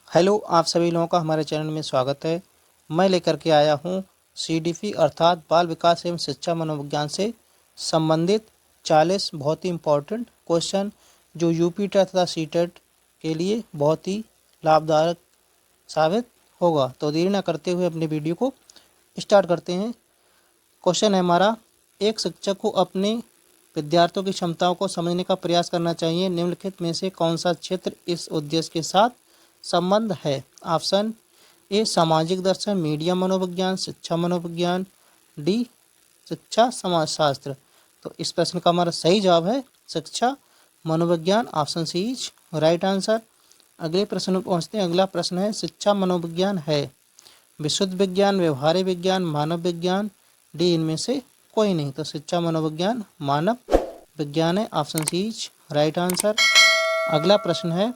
Hello, आप सभी लोगों का हमारे चैनल में स्वागत है। मैं लेकर के आया हूँ सीडीपी अर्थात बाल विकास एवं शिक्षा मनोविज्ञान से संबंधित 40 बहुत ही इम्पोर्टेंट क्वेश्चन जो यूपी टेट तथा सीटेट के लिए बहुत ही लाभदायक साबित होगा। तो देरी न करते हुए अपने वीडियो को स्टार्ट करते हैं। क्वेश्चन है हमारा, एक शिक्षक को अपने विद्यार्थियों की क्षमताओं को समझने का प्रयास करना चाहिए। निम्नलिखित में से कौन सा क्षेत्र इस उद्देश्य के साथ संबंध है? ऑप्शन ए सामाजिक दर्शन, मीडिया मनोविज्ञान, शिक्षा मनोविज्ञान, डी शिक्षा समाजशास्त्र। तो इस प्रश्न का हमारा सही जवाब है शिक्षा मनोविज्ञान, option C is right answer. अगले प्रश्न में पहुंचते हैं। अगला प्रश्न है, शिक्षा मनोविज्ञान है विशुद्ध विज्ञान, व्यवहारिक विज्ञान, मानव विज्ञान, डी इनमें से कोई नहीं। तो शिक्षा मनोविज्ञान मानव विज्ञान है, option C is right answer. अगला प्रश्न है,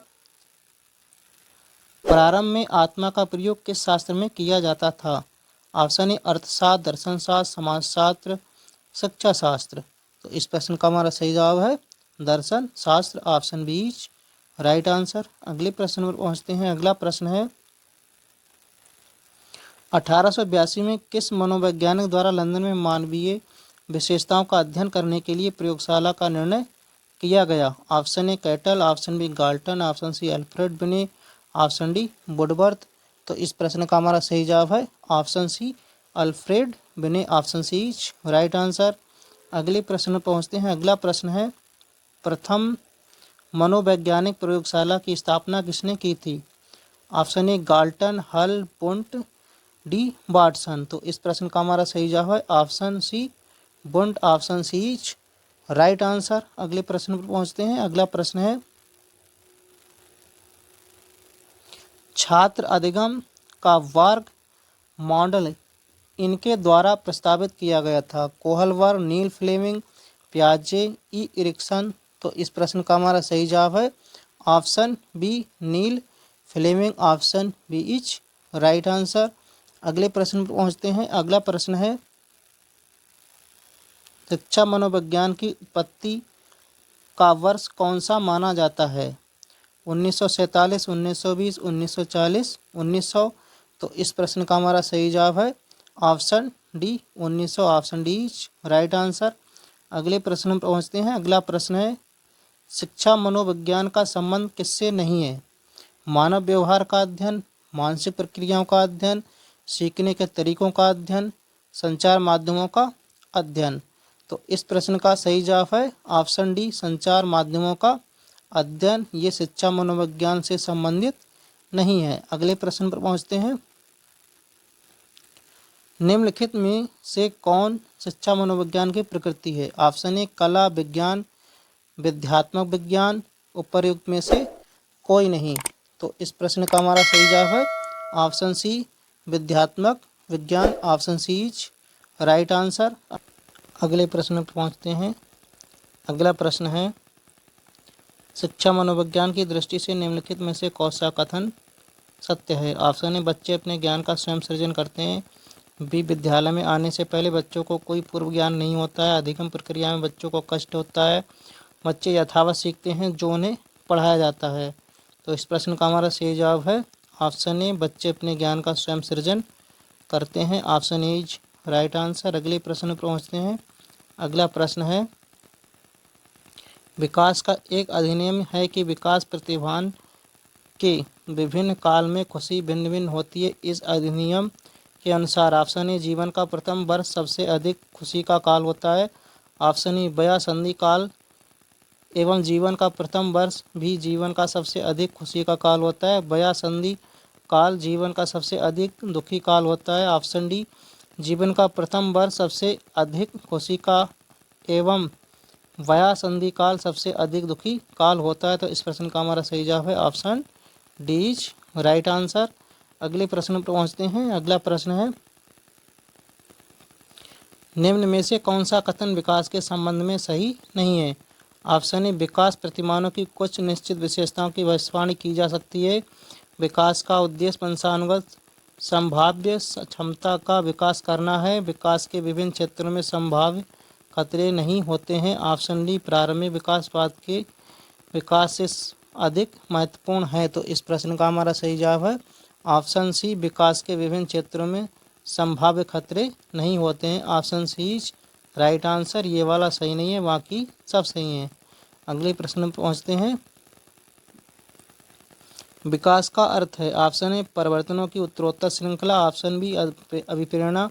प्रारंभ में आत्मा का प्रयोग किस शास्त्र में किया जाता था? ऑप्शन ए अर्थशास्त्र, दर्शन शास्त्र, समाजशास्त्र, शिक्षा शास्त्र। तो इस प्रश्न का हमारा सही जवाब है दर्शन शास्त्र, option B is right answer. अगले प्रश्न पर पहुंचते हैं। अगला प्रश्न है, 1882 में किस मनोवैज्ञानिक द्वारा लंदन में मानवीय विशेषताओं का अध्ययन करने के लिए प्रयोगशाला का निर्णय किया गया? Option A Cattell, option B Galton, option C Alfred Binet, option D Woodworth. तो इस प्रश्न का हमारा सही जवाब है option C Alfred Binet, option C is right answer. अगले प्रश्न में पहुंचते हैं। अगला प्रश्न है, प्रथम मनोवैज्ञानिक प्रयोगशाला की स्थापना किसने की थी? ऑप्शन ए गाल्टन, हल, पुंट, डी वाटसन। तो इस प्रश्न का हमारा सही जवाब है option C Wundt, option C is right answer. अगले प्रश्न पर पहुंचते हैं। अगला प्रश्न है, छात्र अधिगम का वर्ग मॉडल इनके द्वारा प्रस्तावित किया गया था? कोहल वर्ग, नील फ्लेमिंग, पियाजे, ई इरिक्सन। तो इस प्रश्न का हमारा सही जवाब है option B Neil Fleming, option B is right answer. अगले प्रश्न पर पहुंचते हैं। अगला प्रश्न है, शिक्षा मनोविज्ञान की उत्पत्ति का वर्ष कौन सा माना जाता है? 1947, 1920, 1940, 1900। तो इस प्रश्न का हमारा सही जवाब है option D 1900, option D is right answer. अगले प्रश्न पर पहुंचते हैं। अगला प्रश्न है, शिक्षा मनोविज्ञान का संबंध किससे नहीं है? मानव व्यवहार का अध्ययन, मानसिक प्रक्रियाओं का अध्ययन, सीखने के तरीकों का अध्ययन, संचार माध्यमों का अध्ययन। तो इस प्रश्न का सही जवाब है ऑप्शन डी संचार माध्यमों का अध्ययन। ये शिक्षा मनोविज्ञान से संबंधित नहीं है। अगले प्रश्न पर पहुंचते हैं। निम्नलिखित में से कौन शिक्षा मनोविज्ञान की प्रकृति है? ऑप्शन ए कला विज्ञान, विद्यात्मक विज्ञान, उपर्युक्त में से कोई नहीं। तो इस प्रश्न का हमारा सही जवाब है ऑप्शन सी विद्यात्मक विज्ञान, option C is right answer. अगले प्रश्न पर पहुंचते हैं। अगला प्रश्न है, शिक्षा मनोविज्ञान की दृष्टि से निम्नलिखित में से कौन सा कथन सत्य है? ऑप्शन ए बच्चे अपने ज्ञान का स्वयं सृजन करते हैं, बी विद्यालय में आने से पहले बच्चों को कोई पूर्व ज्ञान नहीं होता है, अधिगम प्रक्रिया में बच्चों को कष्ट होता है, बच्चे यथावत सीखते हैं जो उन्हें पढ़ाया जाता है। तो इस प्रश्न का हमारा सही जवाब है ऑप्शन ए बच्चे अपने ज्ञान का स्वयं सृजन करते हैं, option A is right answer. अगले प्रश्न पर पहुँचते हैं। अगला प्रश्न है, विकास का एक अधिनियम है कि विकास प्रतिभान के विभिन्न काल में खुशी भिन्न भिन्न होती है। इस अधिनियम के अनुसार ऑप्शन ए जीवन का प्रथम वर्ष सबसे अधिक खुशी का काल होता है, ऑप्शन ए वयासंधि काल एवं जीवन का प्रथम वर्ष भी जीवन का सबसे अधिक खुशी का काल होता है, वयासंधि काल जीवन का सबसे अधिक दुखी काल होता है, ऑप्शन डी जीवन का प्रथम वर्ष सबसे अधिक खुशी का एवं वयासंधि काल सबसे अधिक दुखी काल होता है। तो इस प्रश्न का हमारा सही जवाब है option D is right answer. अगले प्रश्न पर पहुंचते हैं। अगला प्रश्न है, निम्न में से कौन सा कथन विकास के संबंध में सही नहीं है? ऑप्शन ए विकास प्रतिमानों की कुछ निश्चित विशेषताओं की भविष्यवाणी की जा सकती है, विकास का उद्देश्य वंशानुगत संभाव्य क्षमता का विकास करना है, विकास के विभिन्न क्षेत्रों में संभाव्य खतरे नहीं होते हैं, ऑप्शन डी प्रारंभिक विकासवाद के विकास से अधिक महत्वपूर्ण है? तो इस प्रश्न का हमारा सही जवाब है ऑप्शन सी, विकास के विभिन्न क्षेत्रों में संभाव्य खतरे नहीं होते हैं। Option C is right answer. ये वाला सही नहीं है, बाकी सब सही हैं। अगले प्रश्न में पहुंचते हैं। विकास का अर्थ है ऑप्शन ए परिवर्तनों की उत्तरोत्तर श्रृंखला, ऑप्शन बी अभिप्रेरणा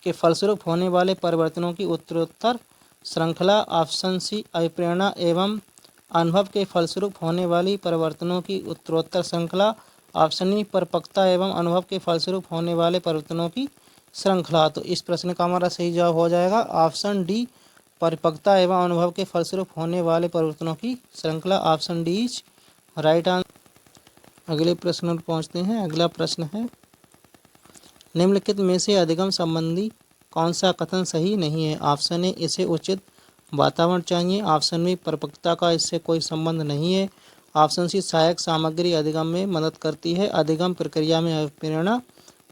के फलस्वरूप होने वाले परिवर्तनों की उत्तरोत्तर श्रृंखला, ऑप्शन सी अभिप्रेरणा एवं अनुभव के फलस्वरूप होने वाली परिवर्तनों की उत्तरोत्तर श्रृंखला, ऑप्शन ई परिपक्वता एवं अनुभव के फलस्वरूप होने वाले परिवर्तनों की श्रृंखला। तो इस प्रश्न का हमारा सही जवाब हो जाएगा ऑप्शन डी, परिपक्वता एवं अनुभव के फलस्वरूप होने वाले परिवर्तनों की श्रृंखला। Option D is right answer. अगले प्रश्न पर पहुंचते हैं। अगला प्रश्न है, निम्नलिखित में से अधिगम संबंधी कौन सा कथन सही नहीं है? ऑप्शन ए इसे उचित वातावरण चाहिए, ऑप्शन बी परिपक्वता का इससे कोई संबंध नहीं है, ऑप्शन सी सहायक सामग्री अधिगम में मदद करती है, अधिगम प्रक्रिया में अभिप्रेरणा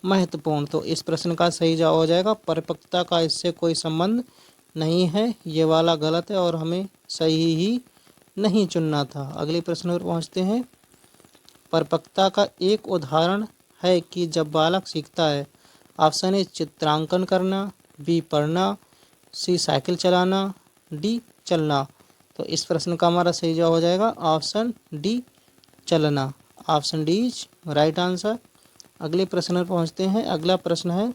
महत्वपूर्ण। तो इस प्रश्न का सही जवाब हो जाएगा परिपक्वता का इससे कोई संबंध नहीं है। ये वाला गलत है और हमें सही ही नहीं चुनना था। अगले प्रश्न पर पहुँचते हैं। परिपक्वता का एक उदाहरण है कि जब बालक सीखता है। ऑप्शन ए चित्रांकन करना, बी पढ़ना, सी साइकिल चलाना, डी चलना। तो इस प्रश्न का हमारा सही जवाब हो जाएगा ऑप्शन डी चलना। Option D is right answer. अगले प्रश्न पर पहुंचते हैं। अगला प्रश्न है,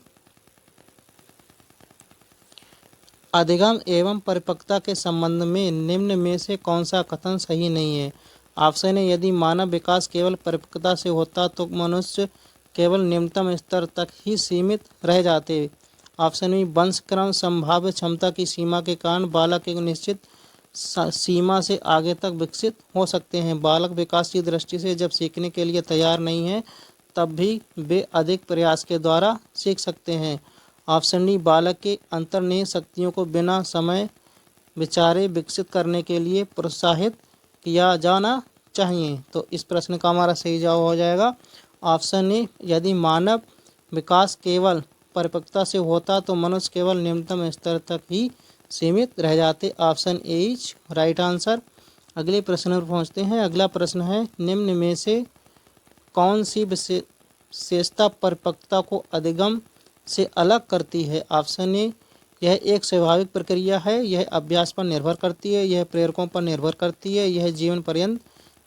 अधिगम एवं परिपक्वता के संबंध में निम्न में से कौन सा कथन सही नहीं है? ऑप्शन है यदि मानव विकास केवल परिपक्वता से होता तो मनुष्य केवल निम्नतम स्तर तक ही सीमित रह जाते। ऑप्शन बी वंशक्रम संभाव्य क्षमता की सीमा के कारण बालक एक निश्चित सीमा से आगे तक विकसित हो सकते हैं। बालक विकास की दृष्टि से जब सीखने के लिए तैयार नहीं है तब भी वे अधिक प्रयास के द्वारा सीख सकते हैं। ऑप्शन डी बालक के अंतर्निहित शक्तियों को बिना समय विचारे विकसित करने के लिए प्रोत्साहित किया जाना चाहिए। तो इस प्रश्न का हमारा सही जवाब हो जाएगा ऑप्शन ए यदि मानव विकास केवल परिपक्वता से होता तो मनुष्य केवल निम्नतम स्तर तक ही सीमित रह जाते। Option A is right answer. अगले प्रश्न पर पहुंचते हैं। अगला प्रश्न है, निम्न में से कौन सी विशेषता परिपक्वता को अधिगम से अलग करती है? ऑप्शन ए यह एक स्वाभाविक प्रक्रिया है, यह अभ्यास पर निर्भर करती है, यह प्रेरकों पर निर्भर करती है, यह जीवन पर्यंत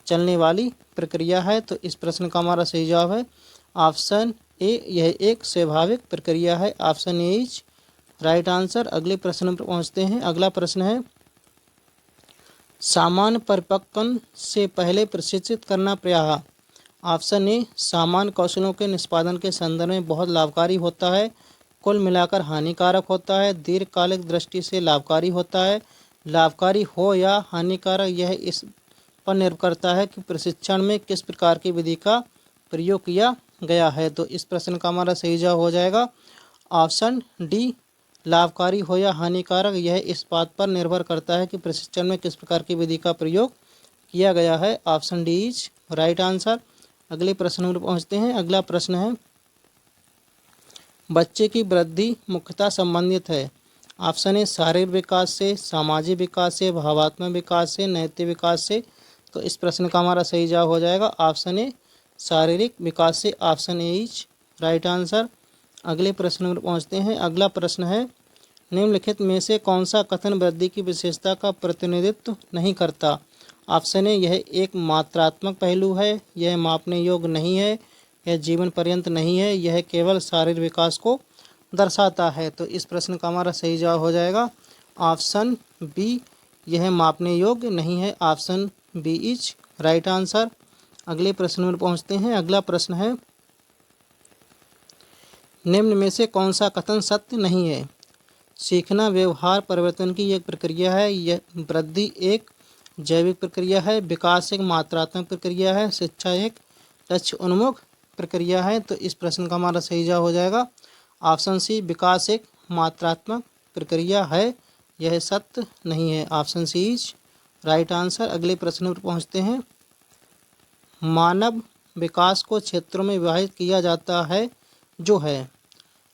चलने वाली प्रक्रिया है। तो इस प्रश्न का हमारा सही जवाब है ऑप्शन ए यह एक स्वाभाविक प्रक्रिया है। Option A is right answer. अगले प्रश्न पर पहुंचते हैं। अगला प्रश्न है, सामान्य परिपक्वन से पहले प्रशिक्षित करना प्रायः। ऑप्शन ए सामान्य कौशलों के निष्पादन के संदर्भ में बहुत लाभकारी होता है, कुल मिलाकर हानिकारक होता है, दीर्घकालिक दृष्टि से लाभकारी होता है। लाभकारी हो या हानिकारक यह इस पर निर्भर करता है कि प्रशिक्षण में किस प्रकार की विधि का प्रयोग किया गया है। तो इस प्रश्न का हमारा सही जवाब हो जाएगा ऑप्शन डी लाभकारी हो या हानिकारक यह इस बात पर निर्भर करता है कि प्रशिक्षण में किस प्रकार की विधि का प्रयोग किया गया है। Option D is right answer. अगले प्रश्न पर पहुंचते हैं। अगला प्रश्न है, बच्चे की वृद्धि मुख्यतः संबंधित है। ऑप्शन ए शारीरिक विकास से, सामाजिक विकास से, भावात्मक विकास से, नैतिक विकास से। तो इस प्रश्न का हमारा सही जवाब हो जाएगा ऑप्शन ए शारीरिक विकास से। Option A is right answer. अगले प्रश्न पर पहुंचते हैं। अगला प्रश्न है, निम्नलिखित में से कौन सा कथन वृद्धि की विशेषता का प्रतिनिधित्व नहीं करता? ऑप्शन ए यह एक मात्रात्मक पहलू है, यह मापने योग्य नहीं है, यह जीवन पर्यंत नहीं है, यह केवल शारीरिक विकास को दर्शाता है। तो इस प्रश्न का हमारा सही जवाब हो जाएगा ऑप्शन बी यह मापने योग्य नहीं है। Option B is right answer. अगले प्रश्न पर पहुंचते हैं। अगला प्रश्न है, निम्न में से कौन सा कथन सत्य नहीं है? सीखना व्यवहार परिवर्तन की एक प्रक्रिया है, यह वृद्धि एक जैविक प्रक्रिया है, विकास एक मात्रात्मक प्रक्रिया है, शिक्षा एक लक्ष्य उन्मुख प्रक्रिया है। तो इस प्रश्न का हमारा सही जवाब हो जाएगा ऑप्शन सी विकास एक मात्रात्मक प्रक्रिया है, यह सत्य नहीं है। Option C is right answer. अगले प्रश्न पर पहुंचते हैं। मानव विकास को क्षेत्रों में विभाजित किया जाता है जो है।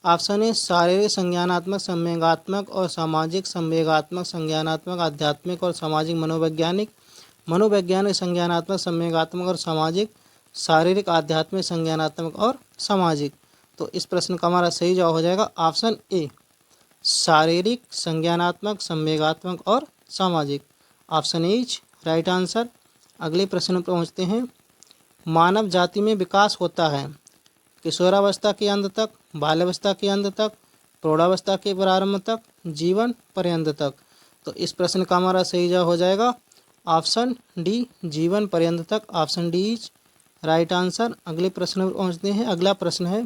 ऑप्शन ए शारीरिक, संज्ञानात्मक, संवेगात्मक और सामाजिक। संवेगात्मक, संज्ञानात्मक, आध्यात्मिक और सामाजिक मनोवैज्ञानिक। मनोवैज्ञानिक, संज्ञानात्मक, संवेगात्मक और सामाजिक, शारीरिक, आध्यात्मिक, संज्ञानात्मक और सामाजिक। तो इस प्रश्न का हमारा सही जवाब हो जाएगा ऑप्शन ए, शारीरिक, संज्ञानात्मक, संवेगात्मक और सामाजिक। Option A is right answer. अगले प्रश्न पर पहुँचते हैं। मानव जाति में विकास होता है किशोरावस्था के अंत तक, बाल्यावस्था के अंत तक, प्रौढ़ावस्था के प्रारंभ तक, जीवन पर्यंत तक। तो इस प्रश्न का हमारा सही जवाब हो जाएगा ऑप्शन डी, जीवन पर्यंत तक। Option D is right answer. अगले प्रश्न पर पहुँचते हैं। अगला प्रश्न है,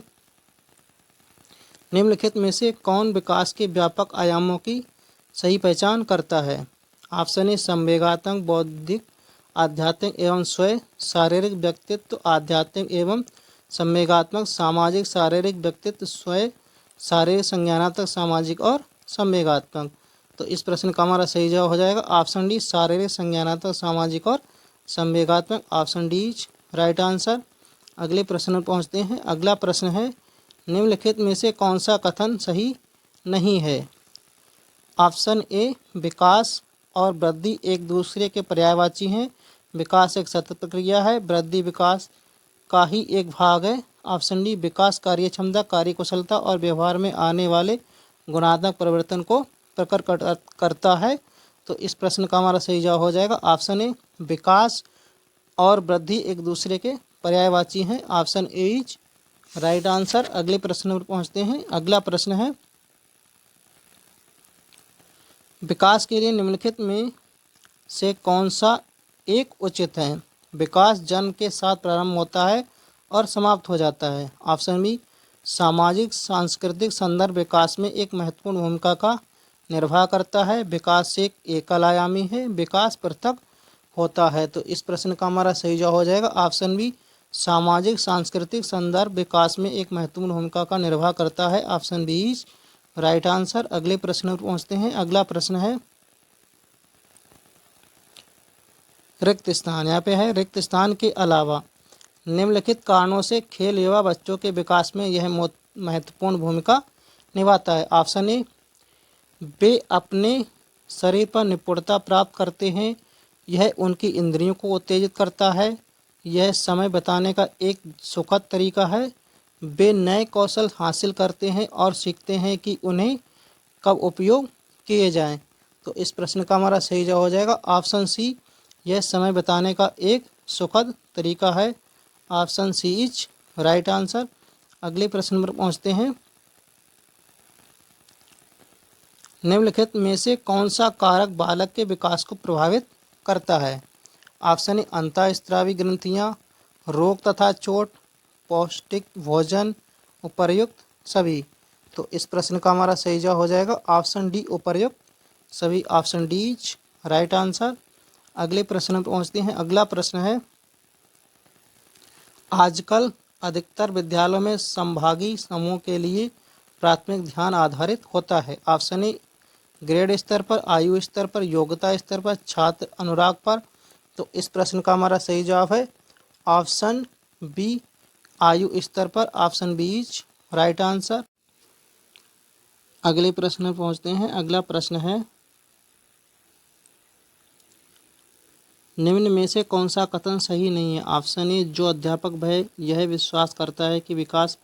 निम्नलिखित में से कौन विकास के व्यापक आयामों की सही पहचान करता है? ऑप्शन ए, संवेगात्मक, बौद्धिक, आध्यात्मिक एवं स्वयं, शारीरिक, व्यक्तित्व, आध्यात्मिक एवं संवेगात्मक, सामाजिक, शारीरिक, व्यक्तित्व, स्वयं, शारीरिक, संज्ञानात्मक, सामाजिक और संवेगात्मक। तो इस प्रश्न का हमारा सही जवाब हो जाएगा ऑप्शन डी, शारीरिक, संज्ञानात्मक, सामाजिक और संवेगात्मक। Option D is right answer. अगले प्रश्न पर पहुँचते हैं। अगला प्रश्न है, निम्नलिखित में से कौन सा कथन सही नहीं है? ऑप्शन ए, विकास और वृद्धि एक दूसरे के पर्यायवाची हैं। विकास एक सतत प्रक्रिया है, वृद्धि विकास का ही एक भाग है। ऑप्शन डी, विकास कार्य क्षमता, कार्यकुशलता और व्यवहार में आने वाले गुणात्मक परिवर्तन को प्रकट करता है। तो इस प्रश्न का हमारा सही जवाब हो जाएगा ऑप्शन ए, विकास और वृद्धि एक दूसरे के पर्यायवाची हैं। Option A is right answer. अगले प्रश्न पर पहुँचते हैं। अगला प्रश्न है, विकास के लिए निम्नलिखित में से कौन सा एक उचित है? विकास जन्म के साथ प्रारंभ होता है और समाप्त हो जाता है। ऑप्शन बी, सामाजिक सांस्कृतिक संदर्भ विकास में एक महत्वपूर्ण भूमिका का निर्वाह करता है। विकास एक एकल आयामी है, विकास पृथक होता है। तो इस प्रश्न का हमारा सही जवाब हो जाएगा ऑप्शन बी, सामाजिक सांस्कृतिक संदर्भ विकास में एक महत्वपूर्ण भूमिका का निर्वाह करता है। Option B is right answer. अगले प्रश्न पर पहुँचते हैं। अगला प्रश्न है, रिक्त स्थान। यहाँ पे है, रिक्त स्थान के अलावा निम्नलिखित कारणों से खेल युवा बच्चों के विकास में यह महत्वपूर्ण भूमिका निभाता है। ऑप्शन ए, वे अपने शरीर पर निपुणता प्राप्त करते हैं, यह उनकी इंद्रियों को उत्तेजित करता है, यह समय बिताने का एक सुखद तरीका है, वे नए कौशल हासिल करते हैं और सीखते हैं कि उन्हें कब उपयोग किए जाएं। तो इस प्रश्न का हमारा सही जवाब हो जाएगा ऑप्शन सी, यह समय बिताने का एक सुखद तरीका है। Option C is right answer. अगले प्रश्न पर पहुंचते हैं। निम्नलिखित में से कौन सा कारक बालक के विकास को प्रभावित करता है? ऑप्शन ए, अंतःस्रावी ग्रंथियाँ, रोग तथा चोट, पौष्टिक भोजन, उपर्युक्त सभी। तो इस प्रश्न का हमारा सही जवाब हो जाएगा ऑप्शन डी, उपर्युक्त सभी। Option D is right answer. अगले प्रश्न पर पहुँचते हैं। अगला प्रश्न है, आजकल अधिकतर विद्यालयों में संभागी समूह के लिए प्राथमिक ध्यान आधारित होता है। ऑप्शन ए, ग्रेड स्तर पर, आयु स्तर पर, योग्यता स्तर पर, छात्र अनुराग पर। तो इस प्रश्न का हमारा सही जवाब है ऑप्शन बी, आयु स्तर पर। Option B is right answer. अगले प्रश्न पर पहुँचते हैं। अगला प्रश्न है, निम्न में से कौन सा कथन सही नहीं है? ऑप्शन ए, जो अध्यापक वह यह विश्वास करता है कि विकास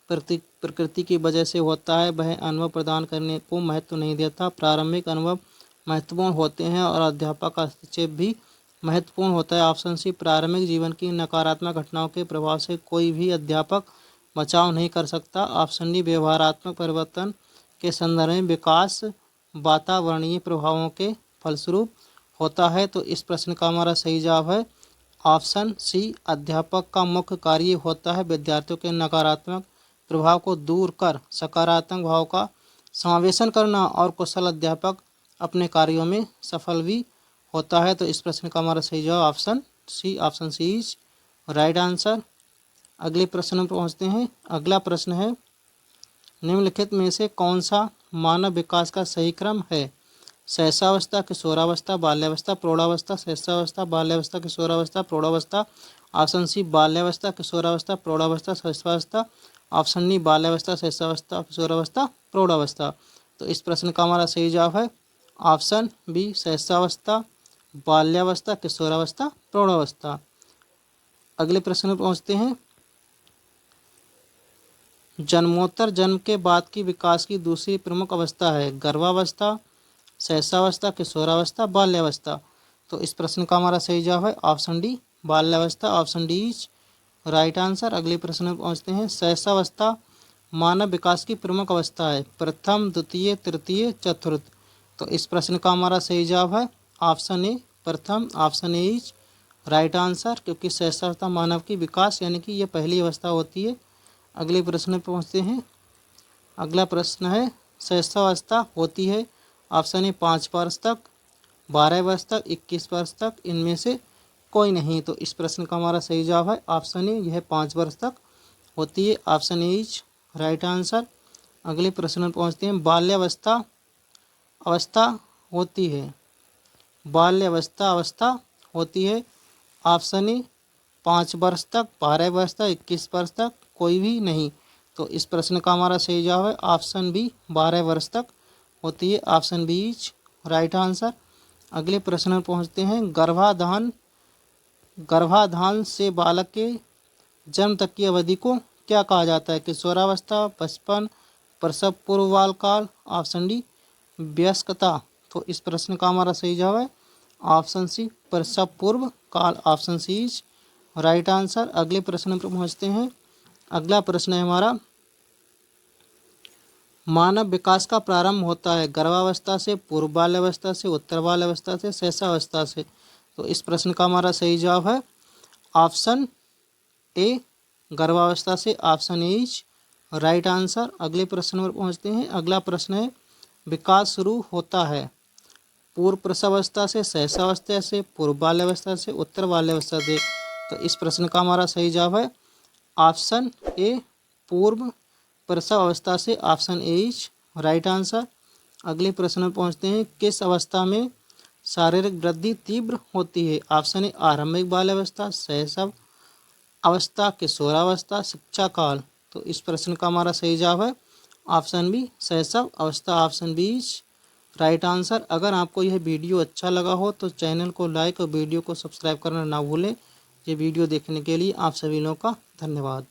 प्रकृति की वजह से होता है, वह अनुभव प्रदान करने को महत्व नहीं देता। प्रारंभिक अनुभव महत्वपूर्ण होते हैं और अध्यापक का हस्तक्षेप भी महत्वपूर्ण होता है। ऑप्शन सी, प्रारंभिक जीवन की नकारात्मक घटनाओं के प्रभाव से कोई भी अध्यापक बचाव नहीं कर सकता। ऑप्शन डी, व्यवहारात्मक परिवर्तन के संदर्भ में विकास वातावरणीय प्रभावों के फलस्वरूप होता है। तो इस प्रश्न का हमारा सही जवाब है ऑप्शन सी, अध्यापक का मुख्य कार्य होता है विद्यार्थियों के नकारात्मक प्रभाव को दूर कर सकारात्मक भाव का समावेशन करना, और कुशल अध्यापक अपने कार्यों में सफल भी होता है। तो इस प्रश्न का हमारा सही जवाब option C is right answer. अगले प्रश्न पर पहुँचते हैं। अगला प्रश्न है, निम्नलिखित में से कौन सा मानव विकास का सही क्रम है? शैशवावस्था, किशोरावस्था, बाल्यावस्था, प्रौढ़ावस्था, शैशवावस्था, बाल्यावस्था, किशोरावस्था, प्रौढ़ावस्था। ऑप्शन सी, बाल्यावस्था, किशोरावस्था, प्रौढ़ावस्था, शैशवावस्था। ऑप्शन डी, बाल्यावस्था, शैशवावस्था, किशोरावस्था, प्रौढ़ावस्था। तो इस प्रश्न का हमारा सही जवाब है ऑप्शन बी, शैशवावस्था। बाल्यावस्था, किशोरावस्था, प्रौढ़ावस्था। अगले प्रश्न पर पहुँचते हैं। जन्मोत्तर जन्म के बाद की विकास की दूसरी प्रमुख अवस्था है गर्भावस्था, शैशवावस्था, किशोरावस्था, बाल्यावस्था। तो इस प्रश्न का हमारा सही जवाब है ऑप्शन डी, बाल्यावस्था। Option D is right answer. अगले प्रश्न में पहुंचते हैं। शैशवावस्था मानव विकास की प्रमुख अवस्था है प्रथम, द्वितीय, तृतीय, चतुर्थ। तो इस प्रश्न का हमारा सही जवाब है ऑप्शन ए, प्रथम। Option A is right answer, क्योंकि शैशवावस्था मानव की विकास यानी कि यह पहली अवस्था होती है। अगले प्रश्न पर पहुँचते हैं। अगला प्रश्न है शैशवावस्था होती है ऑप्शन ए 5 वर्ष तक, 12 वर्ष तक, 21 वर्ष तक, इनमें से कोई नहीं। तो इस प्रश्न का हमारा सही जवाब है ऑप्शन ए, यह 5 वर्ष तक होती है। Option A is right answer. अगले प्रश्न पर पहुँचते हैं। बाल्यावस्था अवस्था होती है, बाल्यावस्था अवस्था होती है ऑप्शन ए 5 वर्ष तक, 12 वर्ष तक, 21 वर्ष तक, कोई भी नहीं। तो इस प्रश्न का हमारा सही जवाब है ऑप्शन बी, 12 वर्ष तक होती है। Option B is right answer. अगले प्रश्न पर पहुँचते हैं। गर्भाधान से बालक के जन्म तक की अवधि को क्या कहा जाता है? किशोरावस्था, बचपन, प्रसव पूर्व बाल काल, ऑप्शन डी वयस्कता। तो इस प्रश्न का हमारा सही जवाब है ऑप्शन सी, प्रसव पूर्व काल। Option C is right answer. अगले प्रश्न पर पहुँचते हैं। अगला प्रश्न है हमारा, मानव विकास का प्रारंभ होता है गर्भावस्था से, पूर्व बाल्यावस्था से, उत्तर बाल्यावस्था से, शैशवावस्था से। तो इस प्रश्न का हमारा सही जवाब है ऑप्शन ए, गर्भावस्था से। Option A is right answer. अगले प्रश्न पर पहुँचते हैं। अगला प्रश्न है, विकास शुरू होता है पूर्व प्रसवावस्था से, शैशवावस्था से, पूर्व बाल्यावस्था से, उत्तर बाल्यावस्था से। तो इस प्रश्न का हमारा सही जवाब है ऑप्शन ए, पूर्व प्रसव अवस्था से। Option A is right answer. अगले प्रश्न पर पहुँचते हैं। किस अवस्था में शारीरिक वृद्धि तीव्र होती है? ऑप्शन ए आरंभिक बाल्यावस्था, शैशव अवस्था, किशोरावस्था, शिक्षा काल। तो इस प्रश्न का हमारा सही जवाब है ऑप्शन बी, शैशव अवस्था। Option B is right answer. अगर आपको यह वीडियो अच्छा लगा हो तो चैनल को लाइक और वीडियो को सब्सक्राइब करना ना भूलें। ये वीडियो देखने के लिए आप सभी लोगों का धन्यवाद।